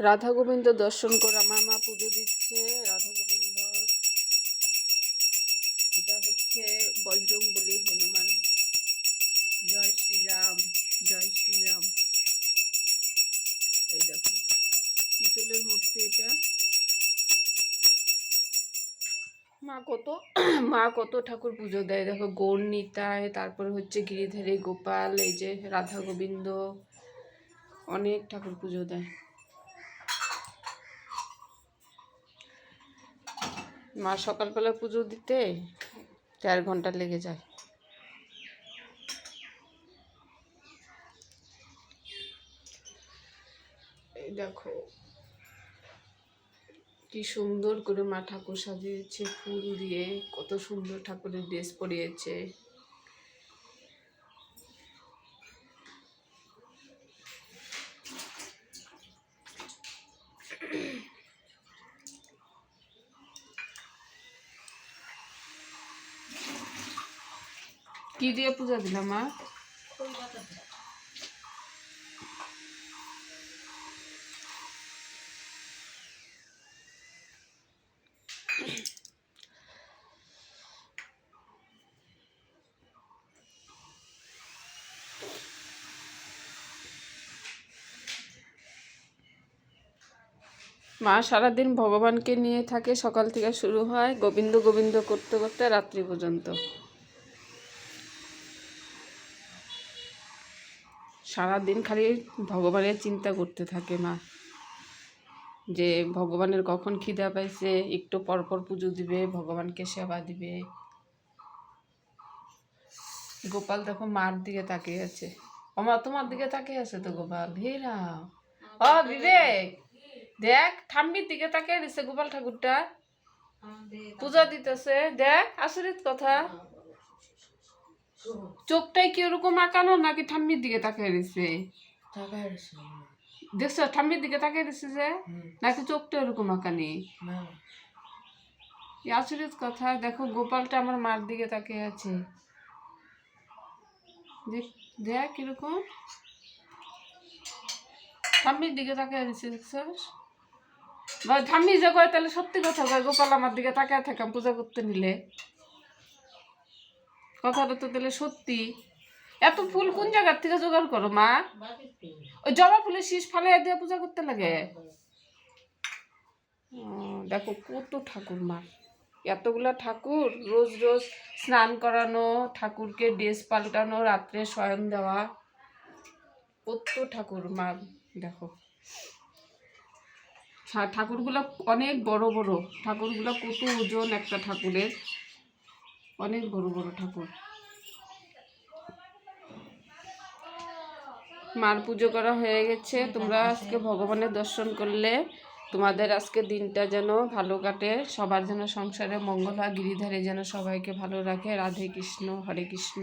রাধা গোবিন্দ দর্শন করে আমার মা পুজো দিচ্ছে। রাধা গোবিন্দ, এটা হচ্ছে বজরংবলী হনুমান। জয় শ্রীরাম, জয় শ্রীরাম। এই দেখো পিতলের মূর্তি এটা। মা কত ঠাকুর পুজো দেয় দেখো, গৌর নিতাই, তারপরে হচ্ছে গিরিধারী গোপাল, এই যে রাধা গোবিন্দ, অনেক ঠাকুর পুজো দেয়। মা সকালবেলা পুজো দিতে 4 ঘন্টা লেগে যায়। এই দেখো কি সুন্দর করে মা ঠাকুর সাজিয়েছে ফুল দিয়ে, কত সুন্দর ঠাকুরের ড্রেস পরিয়েছে। কি দিয়ে পূজা দিলাম মা? মা সারাদিন ভগবানকে নিয়ে থাকে, সকাল থেকে শুরু হয় গোবিন্দ গোবিন্দ করতে করতে রাত্রি পর্যন্ত। সারাদিন খালি ভগবানের চিন্তা করতে থাকে মা, যে ভগবানের কখন খিদা পাইছে, একটু পরপর পুজো দিবে, ভগবানকে সেবা দিবে। গোপাল দেখো মার দিকে তাকিয়ে আছে। আমার তোমার দিকে তাকিয়ে আছে তো গোপাল। হেরা ও বিবেক, দেখ ঠাম্মির দিকে তাকিয়ে দিছে গোপাল ঠাকুরটা, পূজা দিতেছে। দেখ আচরিত কথা, চোখটাই কি ওরকম আঁকানো নাকি ঠাম্মির দিকে তাকিয়ে দিছে? দেখছো ঠাম্মির দিকে তাকিয়ে দিছে যে, নাকি চোখটা ওরকম আঁকানি? আচরিত কথা। দেখো গোপালটা আমার মার দিকে তাকিয়ে আছে, দেখ কিরকম ঠাম্মির দিকে তাকিয়ে দিছে। দেখছস ঠাম্মি যে কয় তাহলে সত্যি কথা কয়, গোপাল আমার দিকে তাকিয়ে থাকাম পূজা করতে নিলে, কথাটা তো তাহলে সত্যি। এত ফুল কোন জায়গার থেকে জোগাড় করো মা? ওই জবা ফুলের শীষ ফালে দিয়ে পূজা করতে লাগে। দেখো কত ঠাকুর মার, এতগুলা ঠাকুর, রোজ রোজ স্নান করানো, ঠাকুরকে ড্রেস পাল্টানো, রাত্রে শয়ন দেওয়া, কত ঠাকুর মা। দেখো ঠাকুরগুলো অনেক বড় বড়, ঠাকুরগুলো কত ওজন একটা ঠাকুরের, অনেক বড় বড় ঠাকুর। মার পুজো করা হয়ে গেছে। তোমরা আজকে ভগবানের দর্শন করলে তোমাদের আজকে দিনটা যেন ভালো কাটে, সবার যেন সংসারে মঙ্গল হয়, গিরিধারী যেন সবাইকে ভালো রাখে। রাধে কৃষ্ণ, হরে কৃষ্ণ।